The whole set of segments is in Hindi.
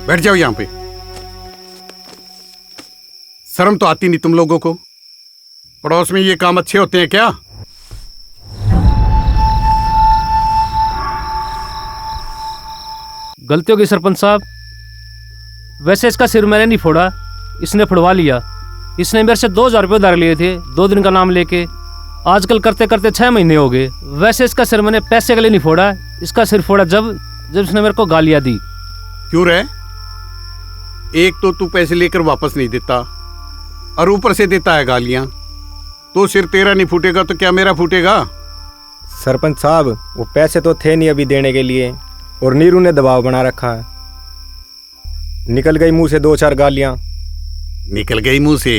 बैठ जाओ यहां पे। शर्म तो आती नहीं तुम लोगों को? पड़ोस में ये काम अच्छे होते हैं क्या? गलती होगी सरपंच साहब। वैसे इसका सिर मैंने नहीं फोड़ा, इसने फुड़वा लिया। इसने मेरे से 2,000 रुपये उधार लिए थे 2 दिन का नाम लेके। आजकल करते करते 6 महीने हो गए। वैसे इसका सिर मैंने पैसे के लिए नहीं फोड़ा, इसका सिर फोड़ा जब इसने मेरे को गालियां दी। क्यों रे? एक तो तू पैसे लेकर वापस नहीं देता और ऊपर से देता है गालियां। तो सिर तेरा नहीं फूटेगा तो क्या मेरा फूटेगा? सरपंच साहब, वो पैसे तो थे नहीं अभी देने के लिए, और नीरू ने दबाव बना रखा है। निकल गई मुंह से 2-4 गालियां। निकल गई मुंह से?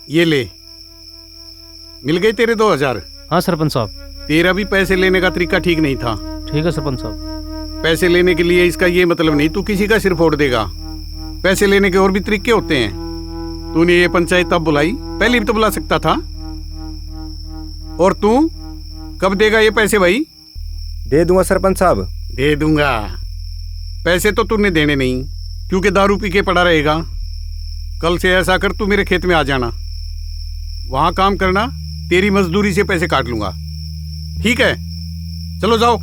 ये ले, मिल गई तेरे 2,000। हाँ सरपंच साहब। तेरा भी पैसे लेने का तरीका ठीक नहीं था। ठीक है सरपंच साहब। पैसे लेने के लिए इसका ये मतलब नहीं तू किसी का सिर फोड़ देगा। पैसे लेने के और भी तरीके होते हैं। तूने ये पंचायत तब बुलाई, पहले भी तो बुला सकता था। और तू कब देगा ये पैसे भाई? दे दूंगा सरपंच साहब। दे दूंगा? पैसे तो तूने देने नहीं, क्योंकि दारू पी के पड़ा रहेगा। कल से ऐसा कर, तू मेरे खेत में आ जाना, वहां काम करना, तेरी मजदूरी से पैसे काट लूंगा। ठीक है? चलो जाओ।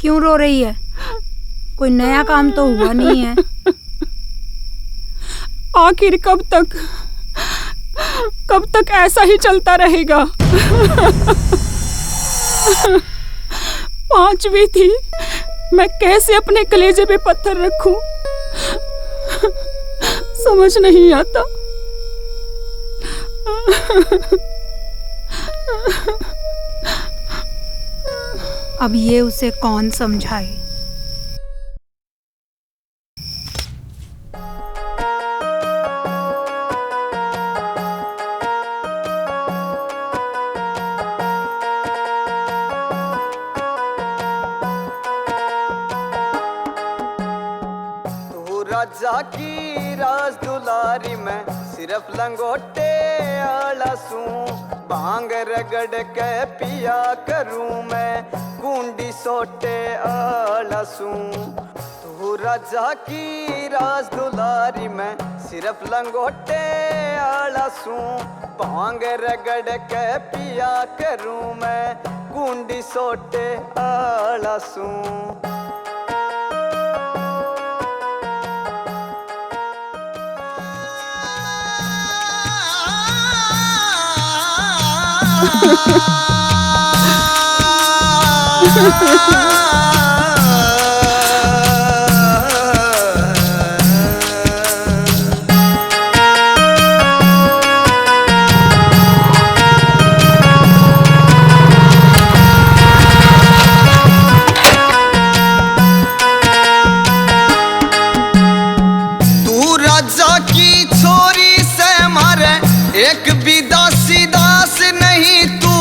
क्यों रो रही है? कोई नया काम तो हुआ नहीं है। आखिर कब तक ऐसा ही चलता रहेगा? 5वीं थी, मैं कैसे अपने कलेजे पे पत्थर रखूं, समझ नहीं आता। अब ये उसे कौन समझाए? तू राजा की राज दुलारी में सिर्फ लंगोटे आला सू, भांग रगड़ के पिया करूं मैं कुंडी सोटे आला सू। तू राजा की राज दुलारी मैं सिर्फ लंगोटे आला सूं भांग रगड़ के पिया करूं मैं कुंडी सोटे आला सूं तू राजा की छोरी से मारे एक भी दासी दास नहीं तू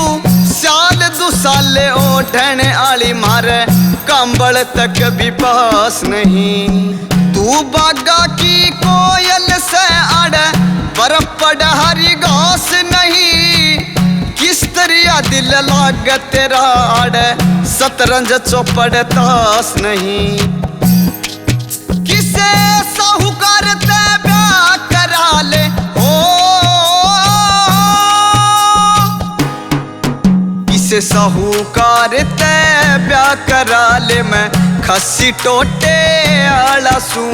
साल दो साले ओढ़ने आली मारे कंबल तक भी पास नहीं तू बागा की कोयल से आड़े बर्फ पड़ हरी घास नहीं किस तरह दिल लाग तेरा आड़े शतरंज चौपड़ तास नहीं किसे साहूकार ते ब्याह करा ले हो किसे साहूकार ते ब्याह करा ले मैं खस्सी टोटे आला सूं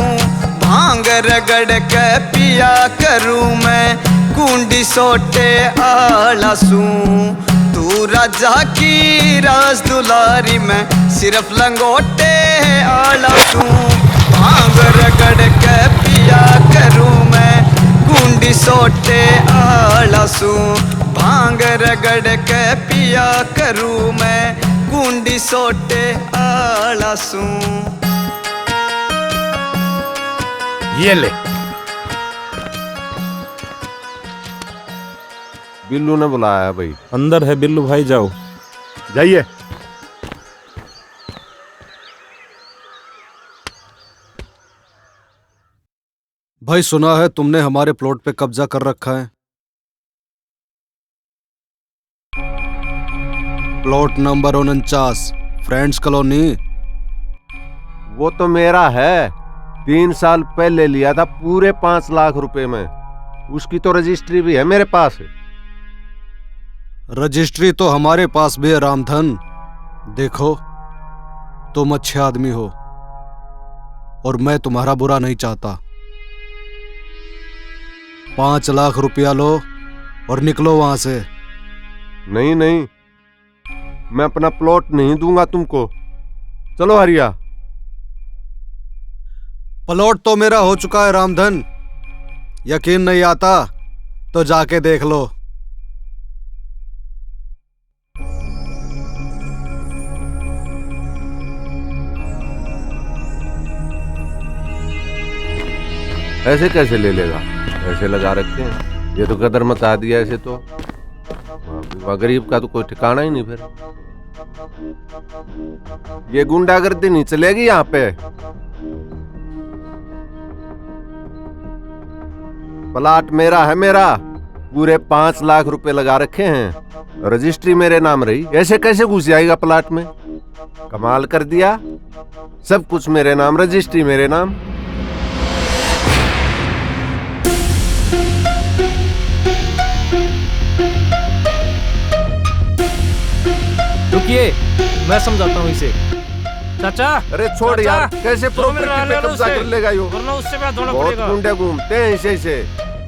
भांग रगड़ के पिया करूं मैं कुंडी सोटे आला सूं तू राजा की राज दुलारी मैं सिर्फ लंगोटे आला सूं भांग रगड़ के पिया करूं मैं कुंडी सोटे आला सूं भांग रगड़ के पिया करूं मैं कुंडी सोटे आला सूं ये ले। बिल्लू ने बुलाया है भाई। अंदर है बिल्लू भाई, जाओ। जाइए। भाई सुना है तुमने हमारे प्लॉट पे कब्जा कर रखा है। Plot number 49 friends colony. वो तो मेरा है, 3 साल पहले लिया था पूरे 5 लाख रुपए में। उसकी तो रजिस्ट्री भी है मेरे पास। रजिस्ट्री तो हमारे पास भी है रामधन। देखो तुम अच्छे आदमी हो और मैं तुम्हारा बुरा नहीं चाहता। 5 लाख रुपया लो और निकलो वहां से। नहीं नहीं, मैं अपना प्लॉट नहीं दूंगा तुमको। चलो हरिया। प्लॉट तो मेरा हो चुका है रामधन। यकीन नहीं आता तो जाके देख लो। ऐसे कैसे ले लेगा? ऐसे लगा रखे हैं, ये तो कदर मचा दिया। ऐसे तो गरीब का तो कोई ठिकाना ही नहीं। फिर ये गुंडागर्दी नहीं चलेगी यहाँ पे। प्लाट मेरा है, मेरा पूरे 5 लाख रुपए लगा रखे हैं। रजिस्ट्री मेरे नाम रही, ऐसे कैसे घुस जाएगा प्लाट में? कमाल कर दिया। सब कुछ मेरे नाम, रजिस्ट्री मेरे नाम। रुकिए, मैं समझाता हूँ इसे। चाचा, अरे छोड़ चाचा, यार, कैसे प्रॉपर्टी पे कब्जा कर लेगा यो? वरना उससे मैं धोना बहुत पड़ेगा। गुंडे घूमते हैं ऐसे।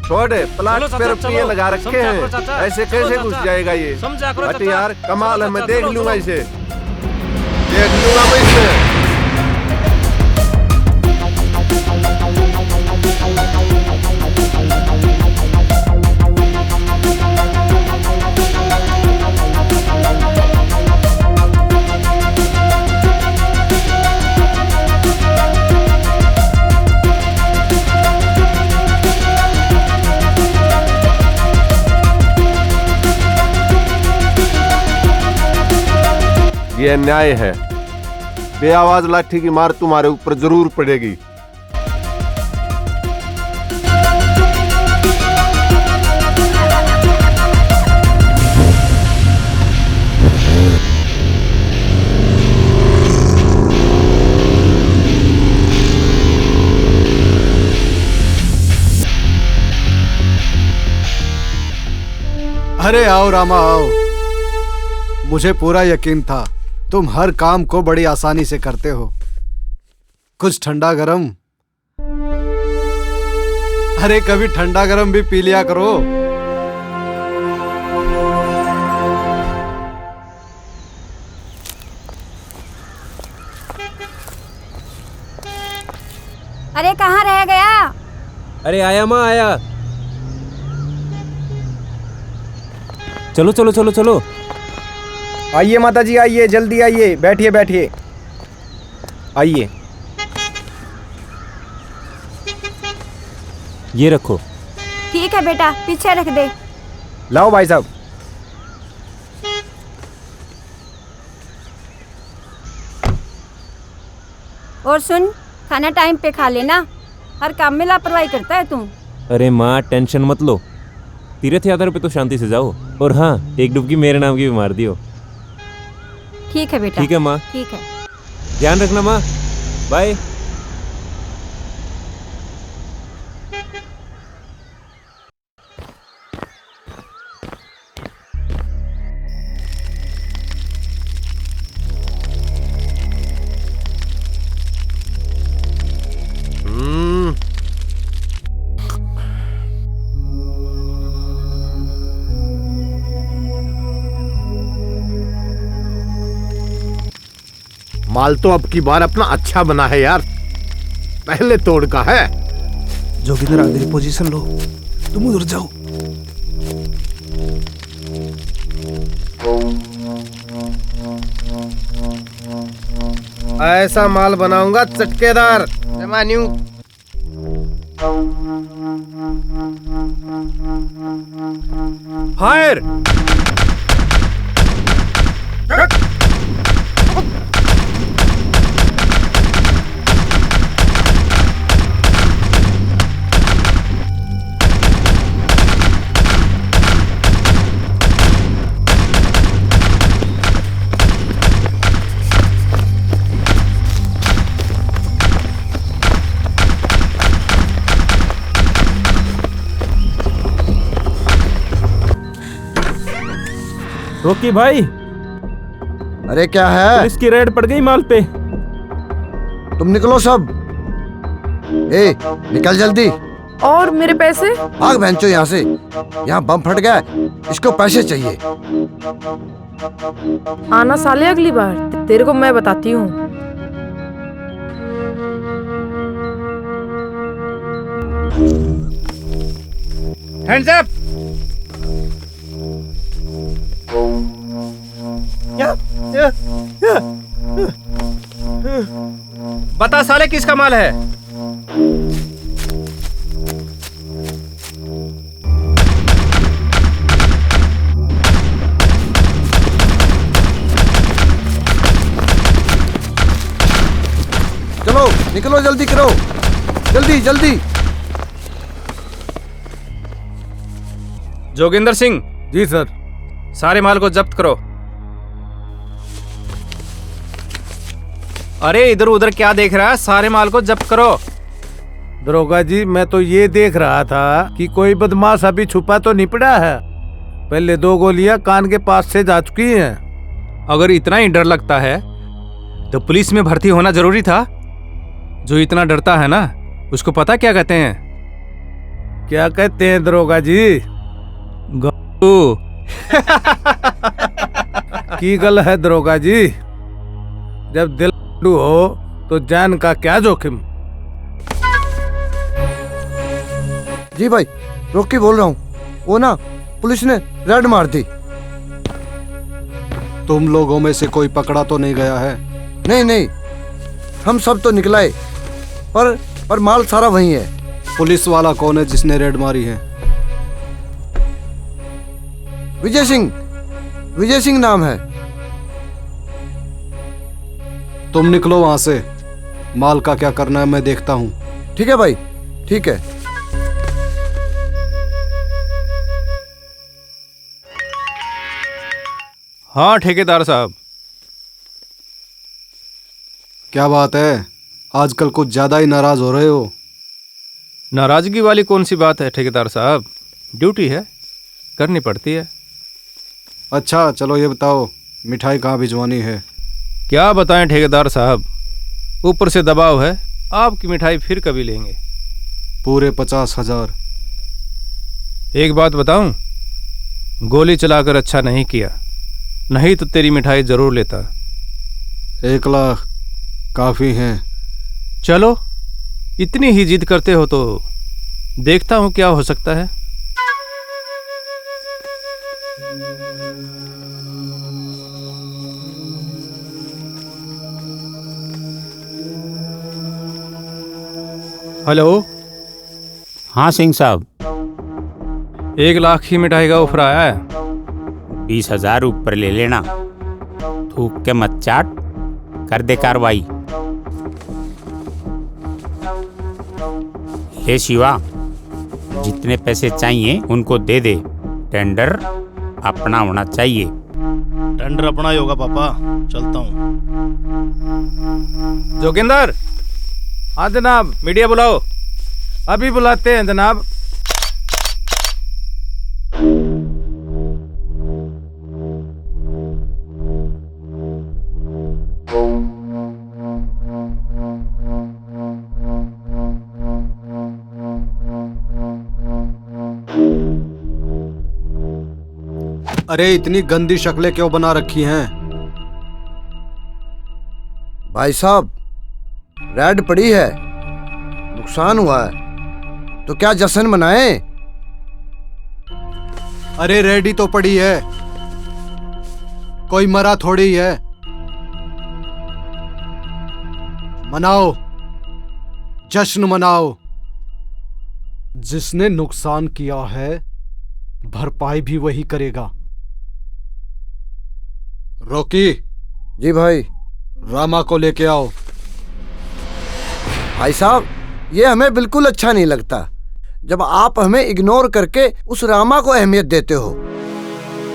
छोड़, प्लाट पे रुपये लगा रखे हैं, ऐसे कैसे घुस जाएगा ये? समझा करो हट चाचा। यार, कमाल है। मैं चाचा, देख चलो, लूंगा चलो। इसे, देख लूंगा मैं इसे। ये अन्याय है। बेआवाज लाठी की मार तुम्हारे ऊपर जरूर पड़ेगी। अरे आओ रामा आओ। मुझे पूरा यकीन था तुम हर काम को बड़ी आसानी से करते हो। कुछ ठंडा गरम? अरे कभी ठंडा गरम भी पी लिया करो। अरे कहाँ रह गया? अरे आया माँ आया। चलो चलो चलो चलो। आइए माता जी आइए, जल्दी आइए, बैठिए बैठिए, आइए। ये रखो। ठीक है बेटा, पीछे रख दे। लाओ भाई साहब। और सुन, खाना टाइम पे खा लेना। हर काम में लापरवाही करता है तू। अरे माँ टेंशन मत लो, तीर्थ यात्रा पे तो शांति से जाओ। और हाँ, एक डुबकी मेरे नाम की भी मार दियो। ठीक है बेटा। ठीक है माँ। ठीक है। ध्यान रखना माँ। बाय। माल तो अब की बार अपना अच्छा बना है यार, पहले तोड़ का है। जोगिंदर आगे पोजीशन लो, तुम उधर जाओ। ऐसा माल बनाऊंगा चटकेदार। मान्यू फायर। रोकी भाई, अरे क्या है? पुलिस की रेड पड़ गई माल पे। तुम निकलो सब। ए, निकल जल्दी। और मेरे पैसे? भाग बेंचो यहाँ से, यहाँ बम फट गया, इसको पैसे चाहिए। आना साले अगली बार, तेरे को मैं बताती हूँ। Hands up. बता साले किसका माल है? चलो निकलो, जल्दी करो, जल्दी जल्दी। जोगिंदर सिंह। जी सर। सारे माल को जब्त करो। अरे इधर उधर क्या देख रहा है, सारे माल को जब्त करो। दरोगा जी, मैं तो ये देख रहा था कि कोई बदमाश अभी छुपा तो नहीं पड़ा है। पहले 2 गोलियां कान के पास से जा चुकी हैं। अगर इतना ही डर लगता है तो पुलिस में भर्ती होना जरूरी था। जो इतना डरता है ना, उसको पता क्या कहते हैं? क्या कहते हैं दरोगा जी? गप्पू। की गल है दरोगा जी, जब दिल हो तो जान का क्या जोखिम। जी भाई, रोकी बोल रहा हूँ। वो ना, पुलिस ने रेड मार दी। तुम लोगों में से कोई पकड़ा तो नहीं गया है? नहीं नहीं, हम सब तो निकलाए, पर माल सारा वही है। पुलिस वाला कौन है जिसने रेड मारी है? विजय सिंह, विजय सिंह नाम है। तुम निकलो वहां से, माल का क्या करना है मैं देखता हूँ। ठीक है भाई, ठीक है। हाँ ठेकेदार साहब। क्या बात है, आजकल कुछ ज्यादा ही नाराज हो रहे हो। नाराजगी वाली कौन सी बात है ठेकेदार साहब, ड्यूटी है, करनी पड़ती है। अच्छा चलो ये बताओ, मिठाई कहाँ भिजवानी है? क्या बताएं ठेकेदार साहब, ऊपर से दबाव है, आपकी मिठाई फिर कभी लेंगे। पूरे 50,000। एक बात बताऊं, गोली चलाकर अच्छा नहीं किया, नहीं तो तेरी मिठाई जरूर लेता। 1 लाख काफ़ी हैं। चलो इतनी ही जिद करते हो तो देखता हूं क्या हो सकता है। हेलो। हाँ सिंह साहब, 1 लाख की मिठाई का ऑफर आया है। 20,000 ऊपर ले लेना, थूक के मत चाट, कर दे कार्रवाई। हे शिवा, जितने पैसे चाहिए उनको दे दे, टेंडर अपना होना चाहिए। टेंडर अपना ही होगा पापा, चलता हूँ। जोगिंदर, हाँ जनाब। मीडिया बुलाओ। अभी बुलाते हैं जनाब। अरे इतनी गंदी शक्लें क्यों बना रखी हैं? भाई साहब, रेड पड़ी है, नुकसान हुआ है, तो क्या जश्न मनाएं? अरे रेडी तो पड़ी है, कोई मरा थोड़ी है। मनाओ, जश्न मनाओ। जिसने नुकसान किया है भरपाई भी वही करेगा। रॉकी। जी भाई। रामा को लेके आओ। भाई साहब, ये हमें बिल्कुल अच्छा नहीं लगता जब आप हमें इग्नोर करके उस रामा को अहमियत देते हो।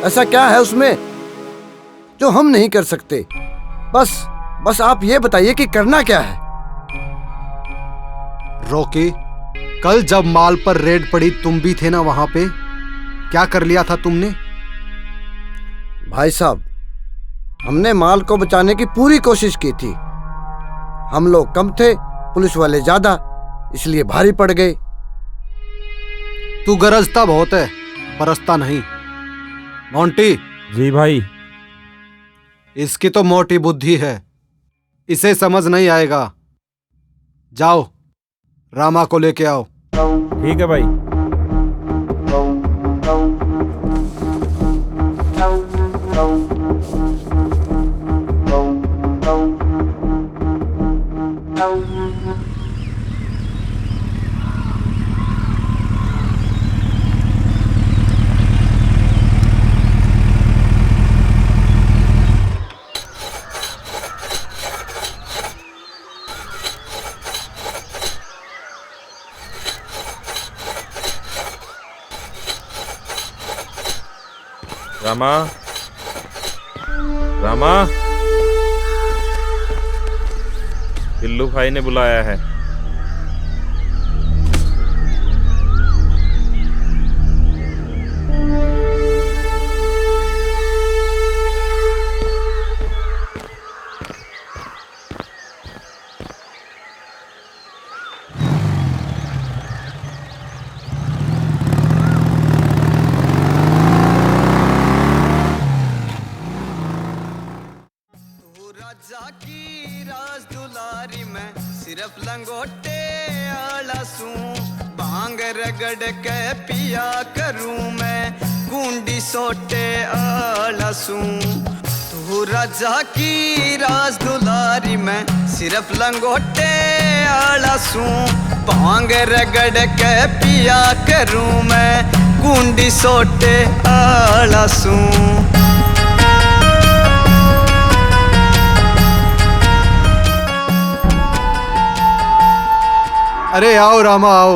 ऐसा क्या है उसमें जो हम नहीं कर सकते? बस आप ये बताइए कि करना क्या है। रॉकी, कल जब माल पर रेड पड़ी तुम भी थे ना वहां पे? क्या कर लिया था तुमने? भाई साहब, हमने माल को बचाने की पूरी कोशिश की थी। हम लोग कम थे, पुलिस वाले ज्यादा, इसलिए भारी पड़ गए। तू गरजता बहुत है, बरसता नहीं। मोंटी। जी भाई। इसकी तो मोटी बुद्धि है, इसे समझ नहीं आएगा। जाओ, रामा को लेके आओ। ठीक है भाई। रामा, रामा, टिल्लू भाई ने बुलाया है। सिर्फ लंगोटे आला सू भांग रगड़ के पिया करूं मैं, कुंडी सोटे आला सू। तू राजा की राज दुलारी मैं सिर्फ लंगोटे आला सू, भांग रगड़ के पिया करूं मैं, कुंडी सोटे आला सू। अरे आओ रामा आओ।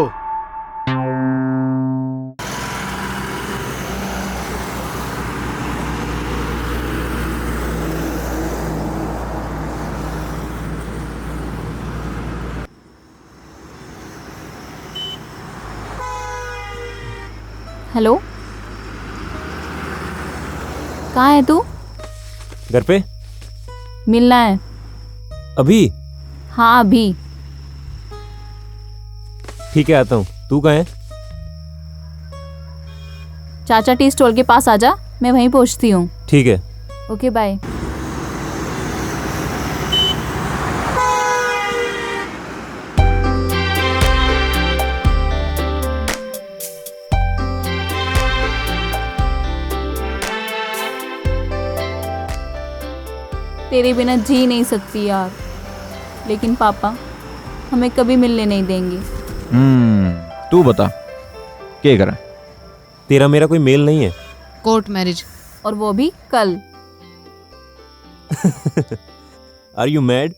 हेलो, कहाँ है तू? घर पे। मिलना है। अभी? हाँ अभी। ठीक है, आता हूँ। तू कहाँ है? चाचा टी स्टॉल के पास आजा, मैं वहीं पहुँचती हूँ। ठीक है। Okay bye. तेरे बिना जी नहीं सकती यार, लेकिन पापा हमें कभी मिलने नहीं देंगे। तू बता क्या करा? तेरा मेरा कोई मेल नहीं है। कोर्ट मैरिज, और वो भी कल। Are you mad?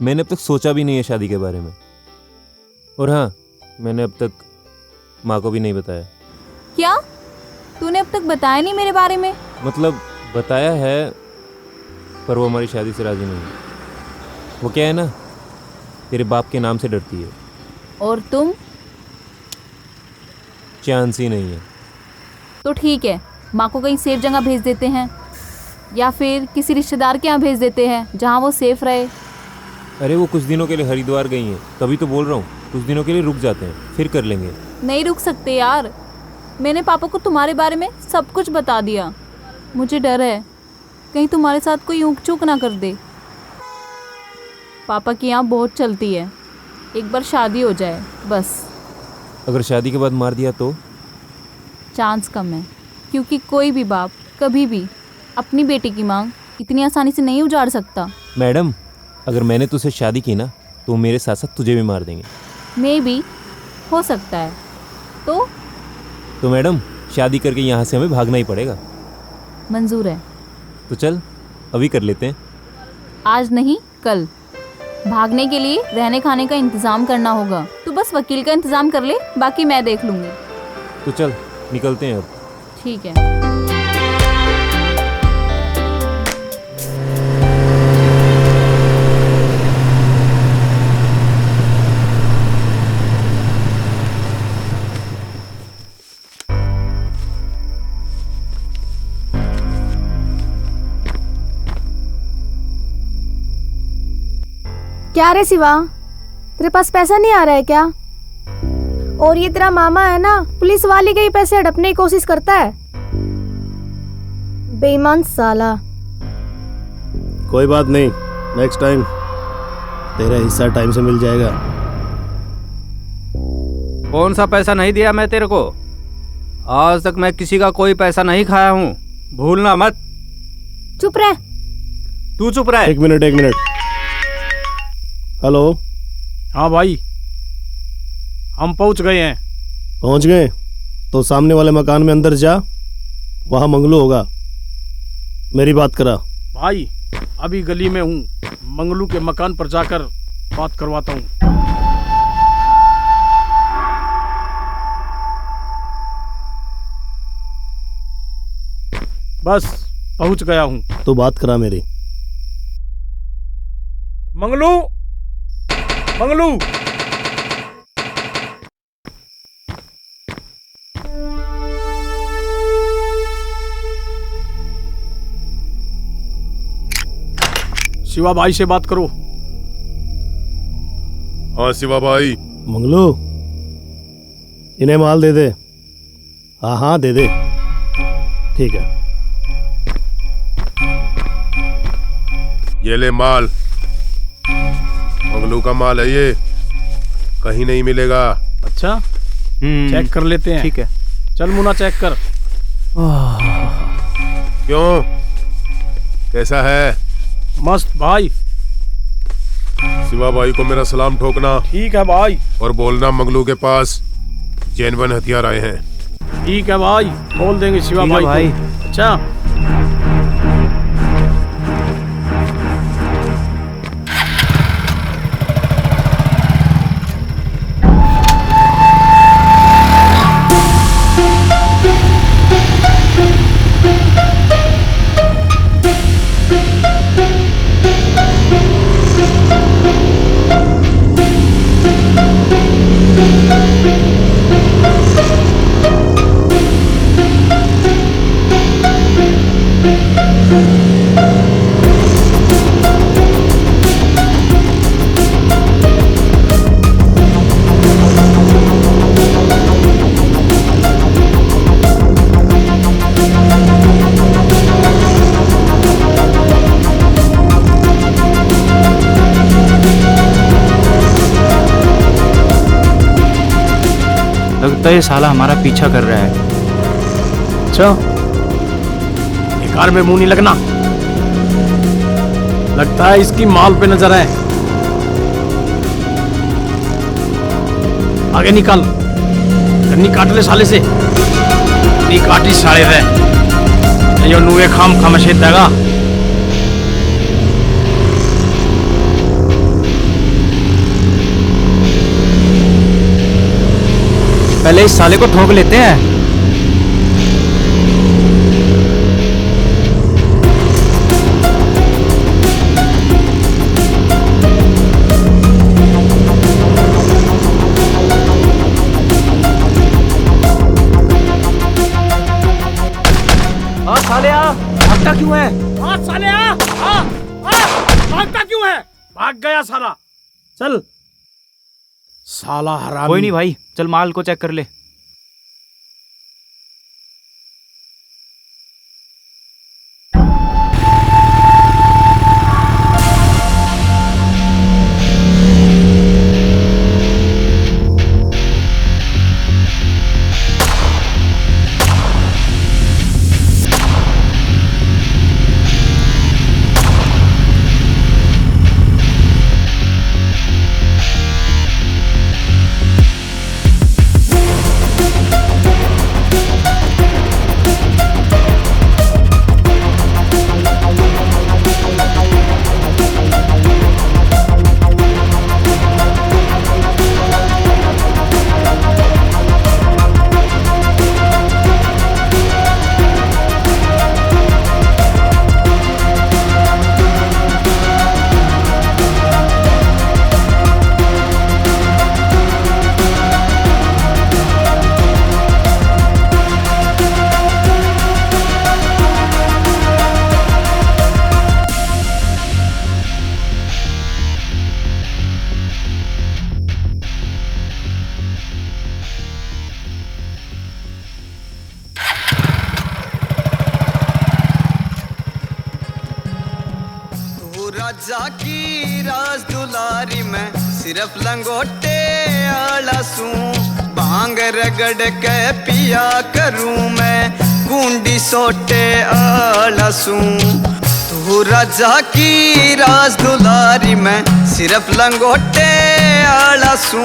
मैंने अब तक सोचा भी नहीं है शादी के बारे में। और हाँ, मैंने अब तक माँ को भी नहीं बताया। क्या? तूने अब तक बताया नहीं मेरे बारे में? मतलब बताया है, पर वो हमारी शादी से राजी नहीं है। वो क्या है ना, तेरे बाप के नाम से डरती है। और तुम? चांस ही नहीं है। तो ठीक है, माँ को कहीं सेफ जगह भेज देते हैं, या फिर किसी रिश्तेदार के यहाँ भेज देते हैं जहाँ वो सेफ रहे। अरे वो कुछ दिनों के लिए हरिद्वार गई हैं, तभी तो बोल रहा हूँ कुछ दिनों के लिए रुक जाते हैं, फिर कर लेंगे। नहीं रुक सकते यार, मैंने पापा को तुम्हारे बारे में सब कुछ बता दिया। मुझे डर है कहीं तुम्हारे साथ कोई ऊँक चूक ना कर दे। पापा की यहाँ बहुत चलती है, एक बार शादी हो जाए बस। अगर शादी के बाद मार दिया तो? चांस कम है, क्योंकि कोई भी बाप कभी भी अपनी बेटी की मांग इतनी आसानी से नहीं उजाड़ सकता। मैडम, अगर मैंने तुझसे शादी की ना तो वो मेरे साथ साथ तुझे भी मार देंगे। मे भी हो सकता है। तो मैडम, शादी करके यहाँ से हमें भागना ही पड़ेगा। मंजूर है। तो चल अभी कर लेते हैं। आज नहीं कल। भागने के लिए रहने खाने का इंतजाम करना होगा। तू बस वकील का इंतजाम कर ले, बाकी मैं देख लूंगी। तो चल निकलते हैं अब। ठीक है। क्या रे शिवा, तेरे पास पैसा नहीं आ रहा है क्या? और ये तेरा मामा है ना, पुलिस वाले के ही पैसे हड़पने की कोशिश करता है। बेईमान साला। कोई बात नहीं, नेक्स्ट टाइम तेरा हिस्सा टाइम से मिल जाएगा। कौन सा पैसा नहीं दिया मैं तेरे को? आज तक मैं किसी का कोई पैसा नहीं खाया हूँ, भूलना मत। चुप रह। तू चुप रह। एक मिनट। हेलो। हाँ भाई, हम पहुंच गए हैं। पहुंच गए तो सामने वाले मकान में अंदर जा, वहां मंगलू होगा, मेरी बात करा। भाई अभी गली में हूँ, मंगलू के मकान पर जाकर बात करवाता हूँ। बस पहुंच गया हूँ। तो बात करा मेरी। मंगलू, मंगलू। शिवा भाई से बात करो। हाँ शिवा भाई। मंगलू, इन्हें माल दे दे। हाँ दे दे। ठीक है, ये ले माल, मंगलू का माल है ये, कहीं नहीं मिलेगा। अच्छा, चेक कर लेते हैं। ठीक है, चल मुन्ना चेक कर। क्यों, कैसा है? मस्त भाई। शिवा भाई को मेरा सलाम ठोकना। ठीक है भाई। और बोलना मंगलू के पास जेनवन हथियार आए हैं। ठीक है भाई, बोल देंगे शिवा भाई। अच्छा, लगता है ये साला हमारा पीछा कर रहा है। अच्छा, ये कार में मुंह नहीं लगना, लगता है इसकी माल पे नजर है। आगे निकाल, गन्नी काट ले साले से, नहीं काटी साले वे, यो नुए खाम खामशे देगा। पहले इस साले को ठोक लेते हैं। साले आ, भागता क्यों है? साले आ, भागता क्यों है? भाग गया साला। चल साला हरामी। कोई नहीं भाई, चल माल को चेक कर ले। राजा की राज दुलारी में सिर्फ लंगोटे आला सू, भांग रगड़ के पिया करूं मैं गुंडी सोटे आला सू। तू राजा की राज दुलारी में सिर्फ लंगोटे आला सू,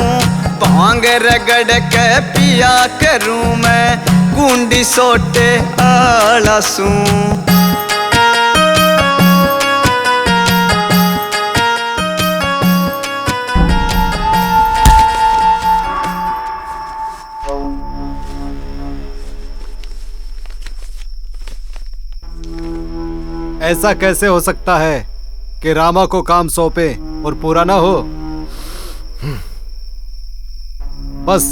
भांग रगड़ के पिया करूं मैं गुंडी सोटे आला सू। ऐसा कैसे हो सकता है कि रामा को काम सौंपे और पूरा ना हो? बस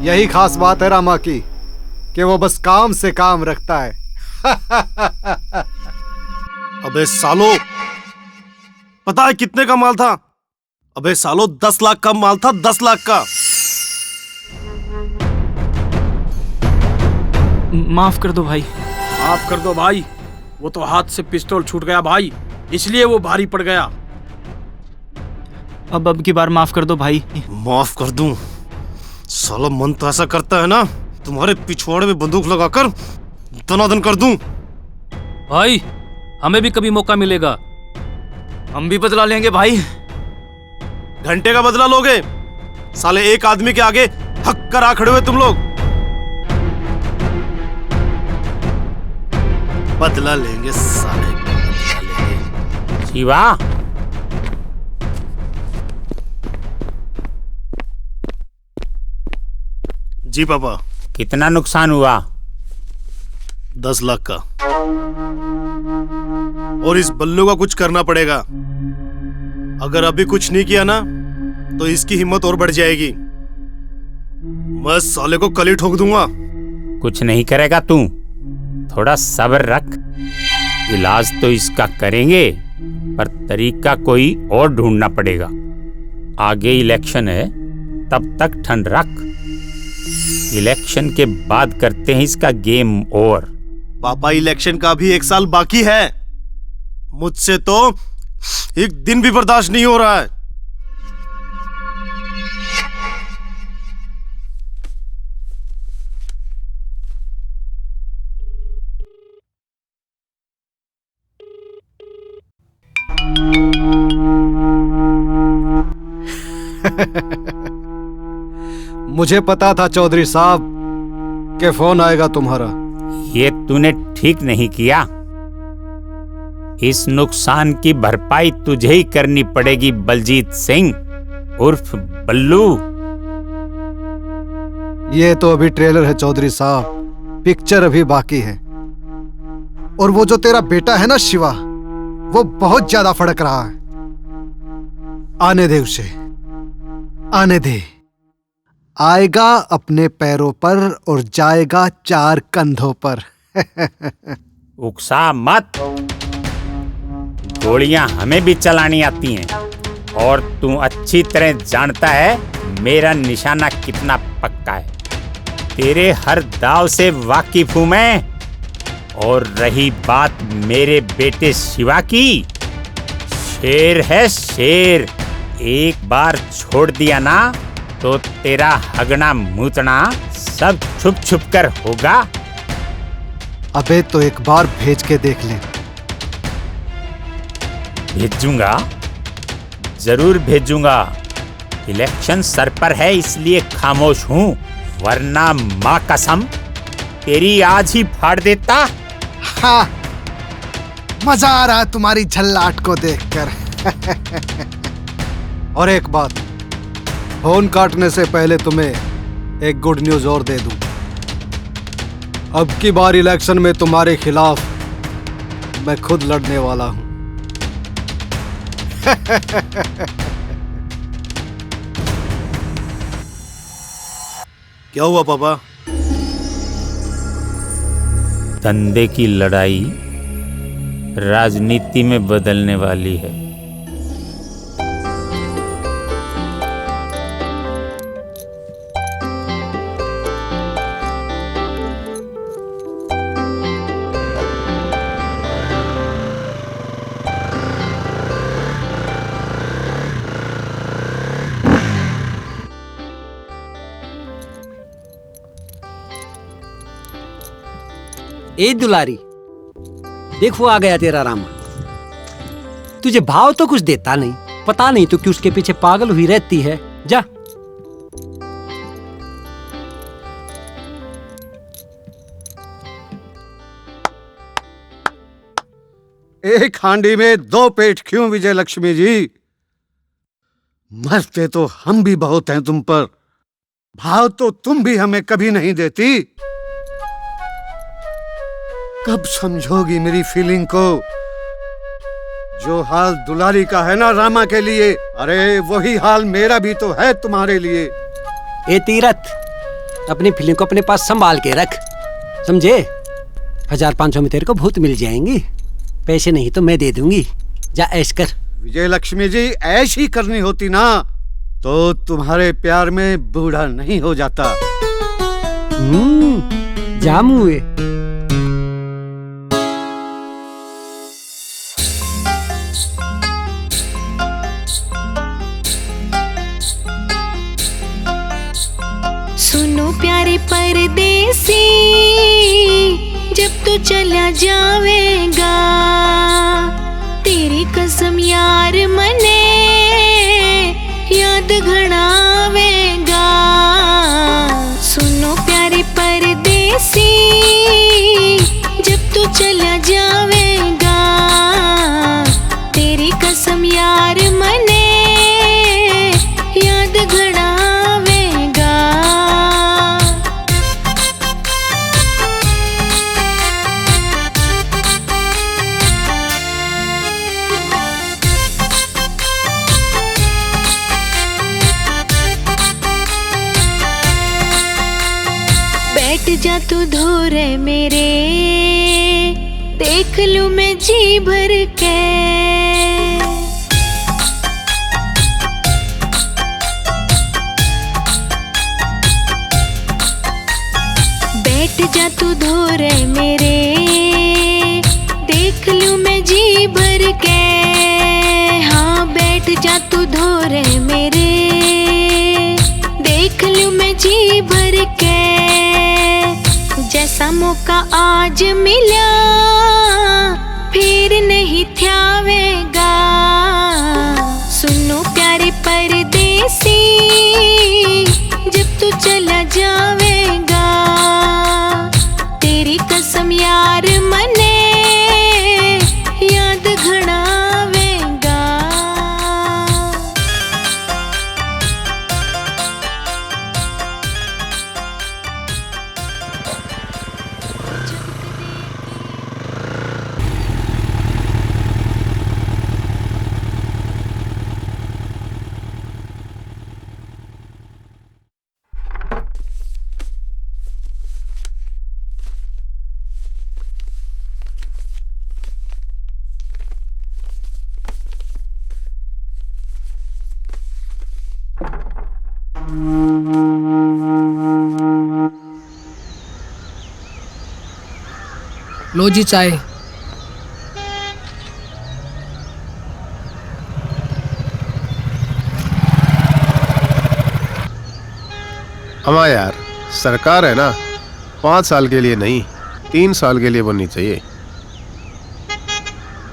यही खास बात है रामा की कि वो बस काम से काम रखता है। अबे सालो, पता है कितने का माल था? अबे सालो 10 लाख का माल था, 10 लाख का। माफ कर दो भाई। माफ कर दो भाई, वो तो हाथ से पिस्तौल छूट गया भाई, इसलिए वो भारी पड़ गया। अब की बार माफ कर दो भाई। माफ कर दूं? साला मन तो ऐसा करता है ना, तुम्हारे पिछवाड़े में बंदूक लगाकर दनादन कर दूं। भाई हमें भी कभी मौका मिलेगा, हम भी बदला लेंगे भाई। घंटे का बदला लोगे? साले एक आदमी के आगे हक कर आ खड़े हुए तुम लोग। बदला लेंगे साले, बदला लेंगे। शिवा, जी पापा। कितना नुकसान हुआ? 10 लाख का। और इस बल्लू का कुछ करना पड़ेगा। अगर अभी कुछ नहीं किया ना तो इसकी हिम्मत और बढ़ जाएगी। मैं साले को कल ही ठोक दूंगा। कुछ नहीं करेगा तू, थोड़ा सब्र रख। इलाज तो इसका करेंगे, पर तरीका कोई और ढूंढना पड़ेगा। आगे इलेक्शन है, तब तक ठंड रख। इलेक्शन के बाद करते हैं इसका गेम ओवर। पापा इलेक्शन का भी 1 साल बाकी है। मुझसे तो एक दिन भी बर्दाश्त नहीं हो रहा है। मुझे पता था चौधरी साहब के फोन आएगा तुम्हारा। ये तूने ठीक नहीं किया। इस नुकसान की भरपाई तुझे ही करनी पड़ेगी बलजीत सिंह उर्फ बल्लू। ये तो अभी ट्रेलर है चौधरी साहब, पिक्चर अभी बाकी है। और वो जो तेरा बेटा है ना शिवा, वो बहुत ज्यादा फड़क रहा है। आने दे उसे, आने दे। आएगा अपने पैरों पर और जाएगा 4 कंधों पर। उकसा मत, गोलियां हमें भी चलानी आती हैं और तू अच्छी तरह जानता है मेरा निशाना कितना पक्का है। तेरे हर दाव से वाकिफ हूं मैं। और रही बात मेरे बेटे शिवा की, शेर है शेर। एक बार छोड़ दिया ना तो तेरा हगना मूतना सब छुप छुप कर होगा। अबे तो एक बार भेज के देख ले। भेजूंगा, जरूर भेजूंगा। इलेक्शन सर पर है इसलिए खामोश हूं, वरना मां कसम तेरी आज ही फाड़ देता। हाँ, मजा आ रहा है तुम्हारी झल्लाट को देखकर। और एक बात, फोन काटने से पहले तुम्हें एक गुड न्यूज और दे दूं। अब की बार इलेक्शन में तुम्हारे खिलाफ मैं खुद लड़ने वाला हूं। क्या हुआ पापा? धंधे की लड़ाई राजनीति में बदलने वाली है। ए दुलारी, देखो आ गया तेरा रामा। तुझे भाव तो कुछ देता नहीं, पता नहीं तो क्यों उसके पीछे पागल हुई रहती है। जा। एक हांडी में 2 पेट क्यों विजय लक्ष्मी जी? मरते तो हम भी बहुत हैं तुम पर, भाव तो तुम भी हमें कभी नहीं देती। कब समझोगी मेरी फीलिंग को? जो हाल दुलारी का है ना रामा के लिए, अरे वही हाल मेरा भी तो है तुम्हारे लिए। ए तीरथ, अपनी फीलिंग को अपने पास संभाल के रख, समझे? 1500 में तेरे को बहुत मिल जाएंगी। पैसे नहीं तो मैं दे दूंगी, जा ऐश कर। विजय लक्ष्मी जी, ऐश ही करनी होती ना तो तुम्हारे प्यार में बूढ़ा नहीं हो जाता। जामुए। सुनो प्यारे परदेसी, जब तू चला जावेगा, तेरी कसम यार मने याद घड़ावेगा। सुनो प्यारे परदेसी, जब तू चला जावेगा, तेरी कसम यार मने याद घड़ावेगा। बैठ जा तू धोरे मेरे, देख लूं मैं जी भर के। बैठ जा तू धोरे मेरे, देख लूं मैं जी भर के। हाँ बैठ जा तू धोरे मेरे, देख लूं मैं जी भर के। जैसा मौका आज मिला फिर नहीं थ्यावेगा। सुनो प्यारे परदेसी, लो जी चाय। अमा यार, सरकार है ना, 5 साल के लिए नहीं 3 साल के लिए बननी चाहिए।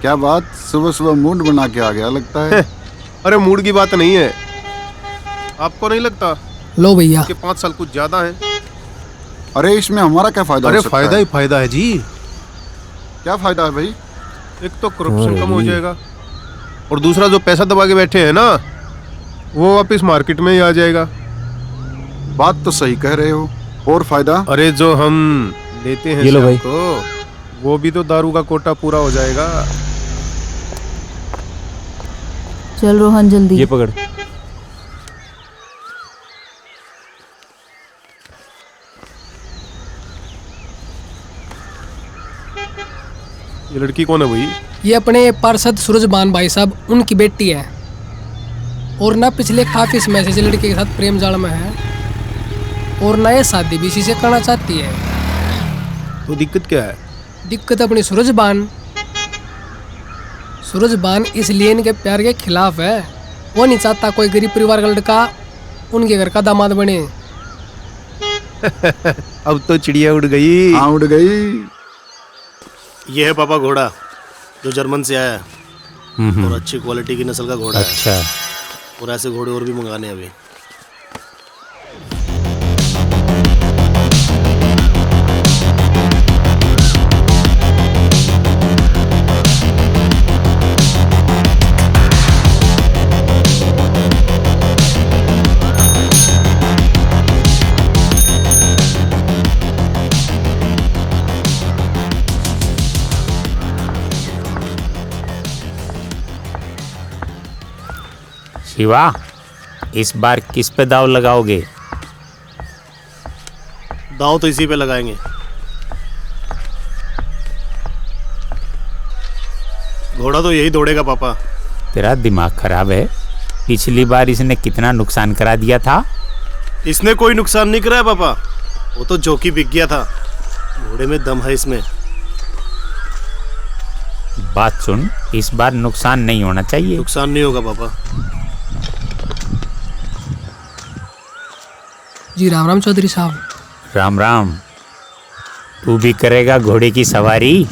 क्या बात, सुबह सुबह मूड बना के आ गया लगता है। अरे मूड की बात नहीं है, आपको नहीं लगता? लो भैया। कि 5 साल कुछ ज्यादा है। अरे इसमें हमारा क्या फायदा? अरे फायदा ही फायदा है जी। क्या फायदा है भाई? एक तो करप्शन कम हो जाएगा और दूसरा जो पैसा दबा के बैठे हैं ना वो वापिस मार्केट में ही आ जाएगा। बात तो सही कह रहे हो। और फायदा? अरे जो हम लेते हैं ये लो भाई। तो वो भी तो दारू का कोटा पूरा हो जाएगा। चल रोहन जल्दी। ये पकड़। ये लड़की कौन है भाई? ये अपने पार्षद सूरजबान भाई साहब, उनकी बेटी है। और ना पिछले काफी समय से लड़के के साथ प्रेम जाल में है और ना ये शादी भी इसी से करना चाहती है। तो दिक्कत क्या है? दिक्कत अपनी सूरजबान इसलिए इनके प्यार के खिलाफ है। वो नहीं चाहता कोई गरीब परिवार का लड़का उनके घर का दामाद बने। अब तो चिड़िया उड़ गई। हाँ उड़ गई। ये है पापा घोड़ा जो जर्मन से आया है और अच्छी क्वालिटी की नस्ल का घोड़ा है। अच्छा। और ऐसे घोड़े और भी मंगाने हैं अभी। शिवा, इस बार किस पे दाव लगाओगे? दाव तो इसी पे लगाएंगे। घोड़ा तो यही दौड़ेगा पापा। तेरा दिमाग खराब है? पिछली बार इसने कितना नुकसान करा दिया था। इसने कोई नुकसान नहीं कराया पापा, वो तो जोकी बिक गया था। घोड़े में दम है इसमें। बात सुन, इस बार नुकसान नहीं होना चाहिए। नुकसान नहीं होगा पापा। जी राम राम चौधरी साहब। राम राम। तू भी करेगा घोड़े की सवारी?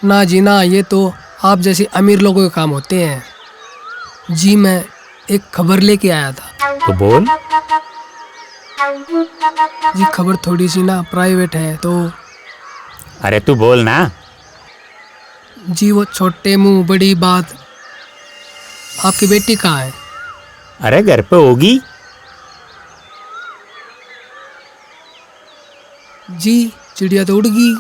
ना जी ना, ये तो आप जैसे अमीर लोगों के काम होते हैं। जी मैं एक खबर लेके आया था। तो बोल। जी खबर थोड़ी सी ना प्राइवेट है तो। अरे तू बोल ना। जी वो छोटे मुंह बड़ी बात, आपकी बेटी कहाँ है? अरे घर पे होगी। जी चिड़िया तो उड़ गई।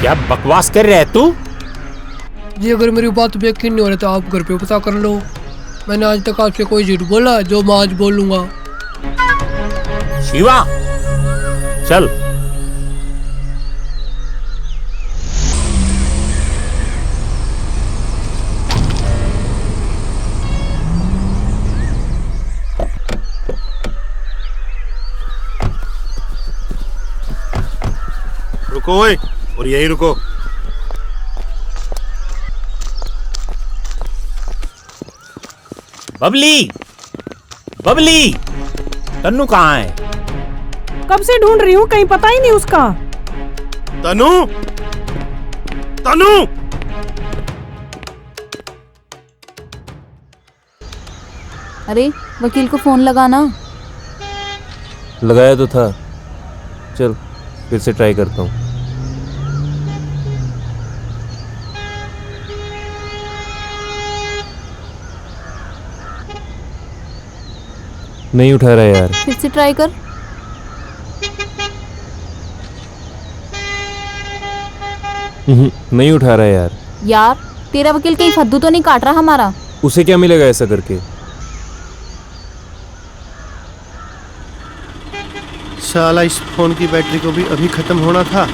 क्या बकवास कर रहा है तू? जी अगर मेरी बात पे यकीन नहीं हो रहा तो आप घर पे पता कर लो। मैंने आज तक आपसे कोई झूठ बोला जो मैं आज बोलूंगा। शिवा चल। रुको ओए, और यही रुको। बबली, बबली, तन्नू कहाँ है? कब से ढूंढ रही हूँ, कहीं पता ही नहीं उसका। तनु, तनु। अरे वकील को फोन लगाना। लगाया तो था, चल फिर से ट्राई करता हूँ। नहीं उठा रहा यार। फिर से ट्राई कर। नहीं उठा रहा यार। यार तेरा वकील कहीं फद्दू तो नहीं काट रहा हमारा? उसे क्या मिलेगा ऐसा करके? साला इस फोन की बैटरी को भी अभी खत्म होना था।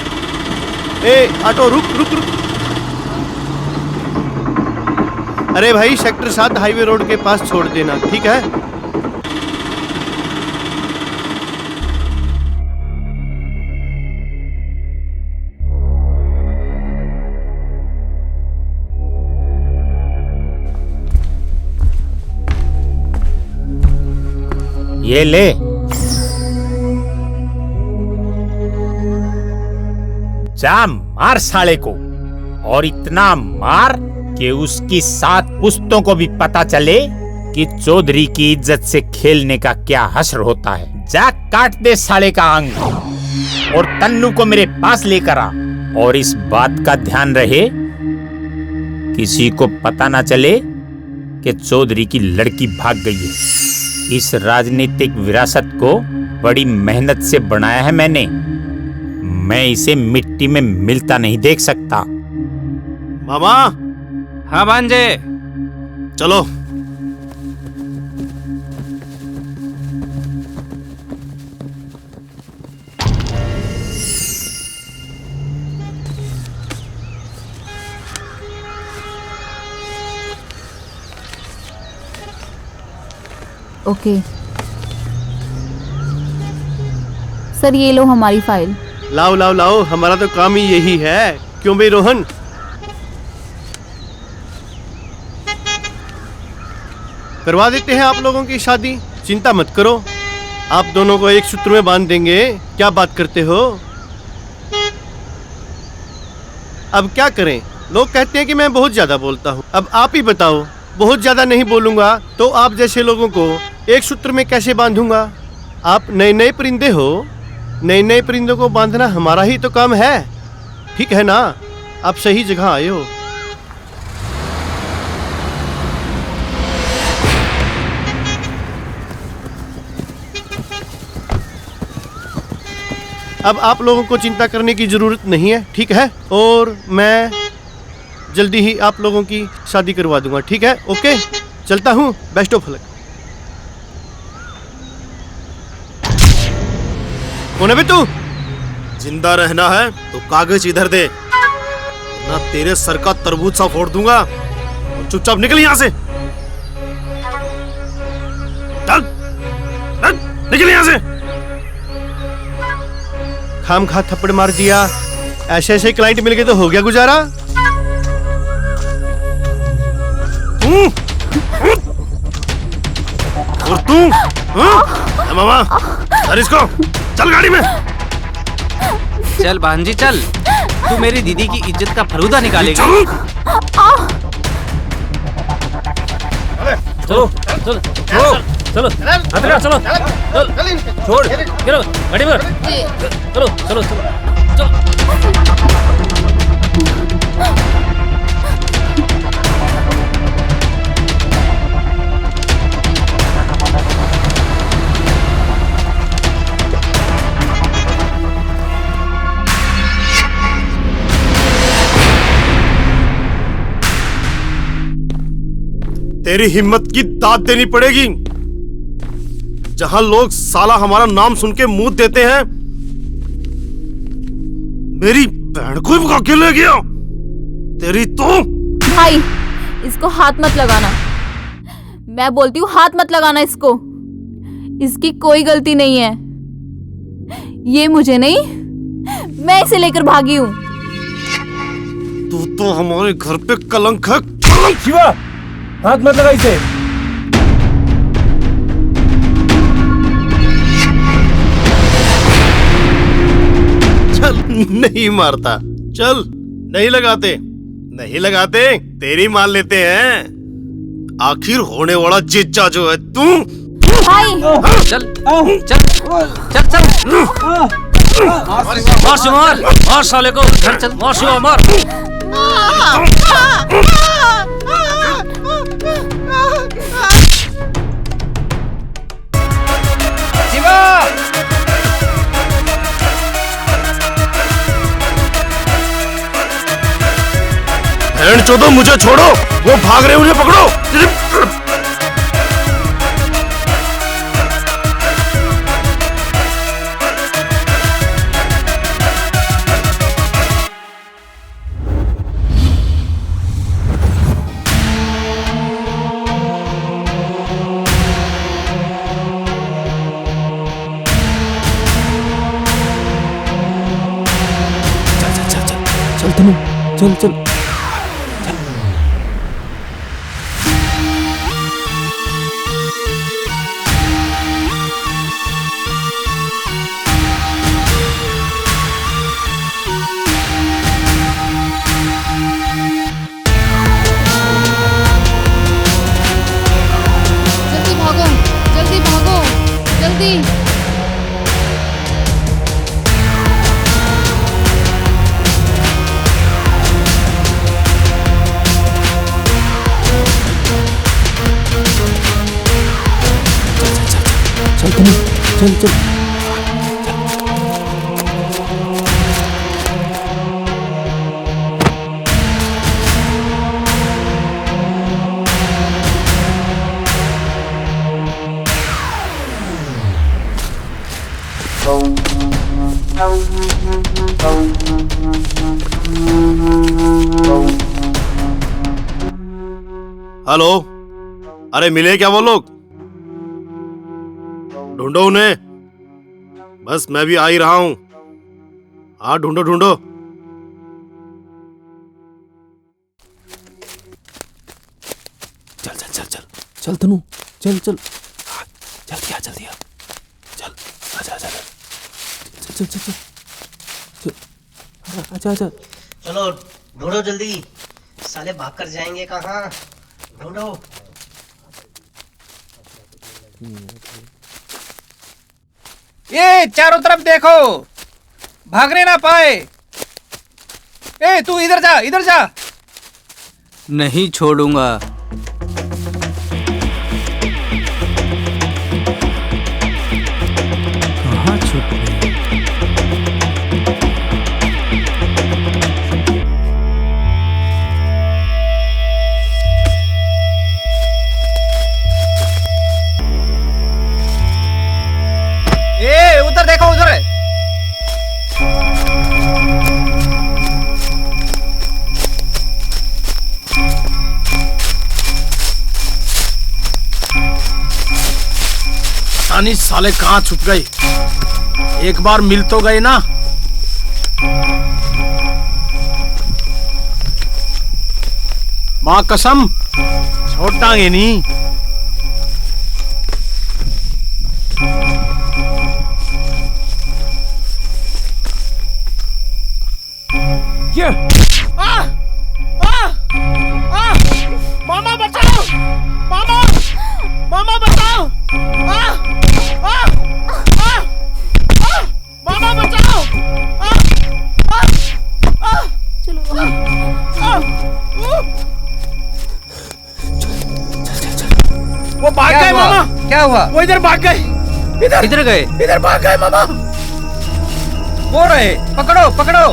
ए ऑटो रुक रुक रुक। अरे भाई सेक्टर 7 हाईवे रोड के पास छोड़ देना, ठीक है? ये ले। जा मार साले को, और इतना मार कि उसकी 7 पुश्तों को भी पता चले कि चौधरी की इज्जत से खेलने का क्या हश्र होता है। जा काट दे साले का अंग और तन्नू को मेरे पास लेकर आ। और इस बात का ध्यान रहे, किसी को पता ना चले कि चौधरी की लड़की भाग गई है। इस राजनीतिक विरासत को बड़ी मेहनत से बनाया है मैंने। मैं इसे मिट्टी में मिलता नहीं देख सकता। मामा। हाँ भांजे। चलो। ओके सर, ये लो हमारी फाइल। लाओ लाओ लाओ, हमारा तो काम ही यही है, क्यों भाई रोहन? करवा देते हैं आप लोगों की शादी, चिंता मत करो। आप दोनों को एक सूत्र में बांध देंगे। क्या बात करते हो? अब क्या करें, लोग कहते हैं कि मैं बहुत ज्यादा बोलता हूँ। अब आप ही बताओ, बहुत ज्यादा नहीं बोलूंगा तो आप जैसे लोगों को एक सूत्र में कैसे बांधूंगा? आप नए नए परिंदे हो, नए नए परिंदों को बांधना हमारा ही तो काम है, ठीक है ना? आप सही जगह आए हो। अब आप लोगों को चिंता करने की जरूरत नहीं है, ठीक है? और मैं जल्दी ही आप लोगों की शादी करवा दूंगा, ठीक है? ओके, चलता हूँ। Best of luck. कौन है बे तू? जिंदा रहना है तो कागज इधर दे, ना तेरे सर का तरबूज सा फोड़ दूंगा। चुपचाप निकल यहाँ से। चल, चल, निकल यहाँ से। खाम खा थप्पड़ मार दिया, ऐसे ऐसे क्लाइंट मिल गए तो हो गया गुजारा। और तू मामा, अरे इसको चल गाड़ी में। चल भांजी चल, तू मेरी दीदी की इज्जत का फरूदा निकालेगी। चलो चलो चलो चलो चलो छोड़, गिरो गाड़ी में। चलो चलो चलो। तेरी हिम्मत की दाद देनी पड़ेगी। जहां लोग साला हमारा नाम सुन के मुंह देते हैं, मेरी बहन को ही भगा के ले गया। तेरी तो भाई, इसको हाथ मत लगाना। मैं बोलती हूँ हाथ मत लगाना इसको। इसकी कोई गलती नहीं है। ये मुझे नहीं, मैं इसे लेकर भागी हूँ। तू तो हमारे घर पे कलंक है। शिवा, हाथ मत लगा इसे। चल, नहीं मारता। चल, नहीं लगाते, नहीं लगाते, तेरी मान लेते हैं। आखिर होने वाला जीजा जो है तू। भाई चल चल चल चल। मार शिवार, मार साले को। चल मार शिवा, मार। शिवा, बहन चोदो, मुझे छोड़ो, वो भाग रहे, उन्हें पकड़ो। चल चल जल्दी भागो, जल्दी भागो, जल्दी। चल तनु चल चल हेलो, अरे मिले क्या वो लोग? ढूंढो उन्हें। बस मैं भी आ ही रहा हूं। हाँ ढूंढो ढूंढो। चल चल चल चल चल तनु चल चल जल्दी आ चल आजा आजा चल चल चल चल आजा आजा चलो ढूंढो जल्दी, साले भाग कर जाएंगे कहाँ? ढूंढो। ये चारों तरफ देखो, भागने ना पाए। ए तू इधर जा, इधर जा। नहीं छोड़ूंगा। कहाँ छुप गए? उधर देखो, उधर है। पता नहीं साले कहाँ छुप गए। एक बार मिल तो गए ना। माँ कसम छोड़ांगे नहीं। मामा बचाओ, मामा मामा बचाओ, मामा बचाओ। चलो वो भाग गए मामा। क्या हुआ? वो इधर भाग गए। इधर गए? इधर भाग गए मामा। वो रहे, पकड़ो पकड़ो।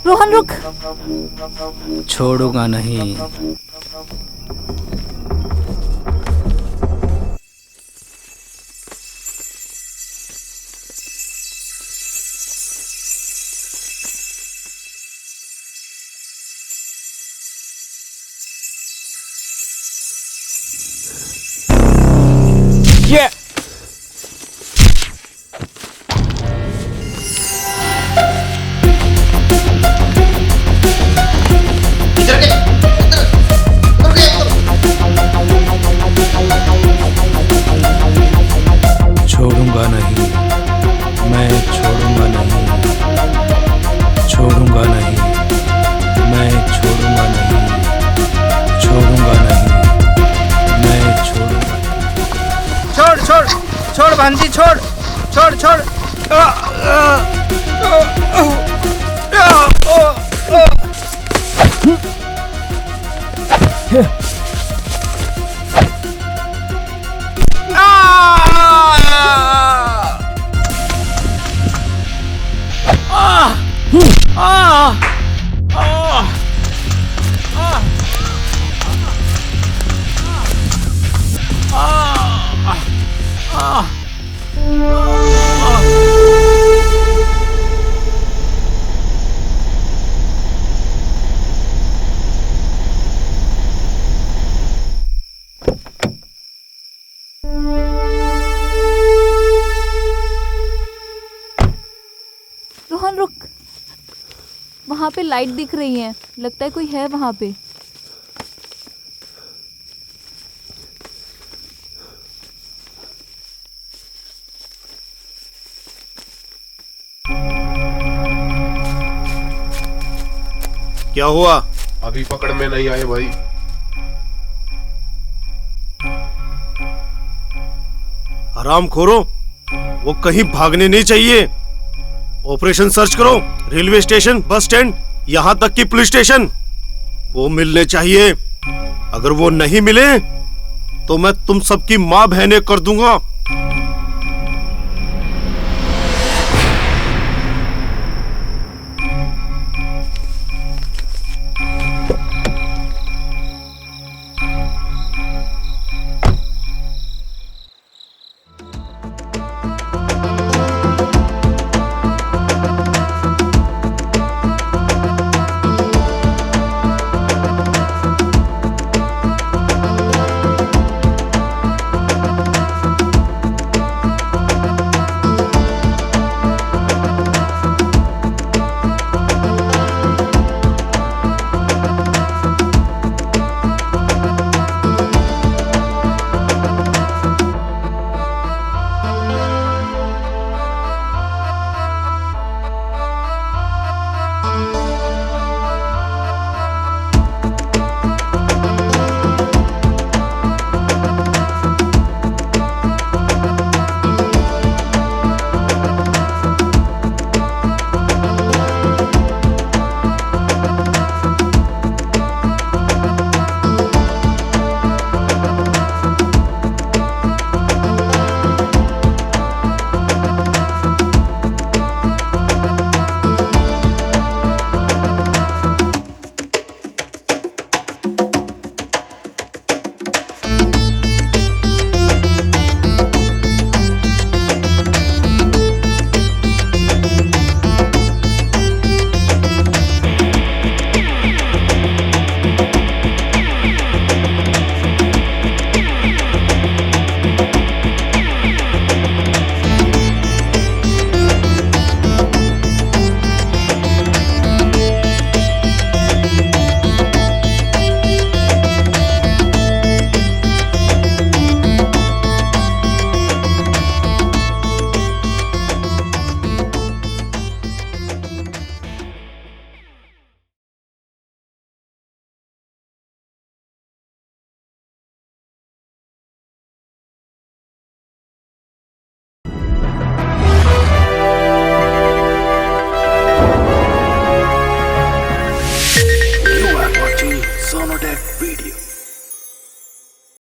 रोहन रुक। छोड़ूंगा नहीं। Yeah. छोड़ूंगा नहीं, मैं छोड़ूंगा नहीं, छोड़ूंगा नहीं, मैं छोड़ूंगा नहीं, छोड़ूंगा नहीं, मैं छोड़ूंगा। छोड़ छोड़ छोड़ भांजी, छोड़ छोड़ छोड़। रोहन रुक, वहां पे लाइट दिख रही है, लगता है कोई है वहां पे। क्या हुआ? अभी पकड़ में नहीं आए भाई। हरामखोरो, वो कहीं भागने नहीं चाहिए। ऑपरेशन सर्च करो, रेलवे स्टेशन, बस स्टैंड, यहाँ तक कि पुलिस स्टेशन। वो मिलने चाहिए। अगर वो नहीं मिले तो मैं तुम सबकी माँ बहने कर दूंगा।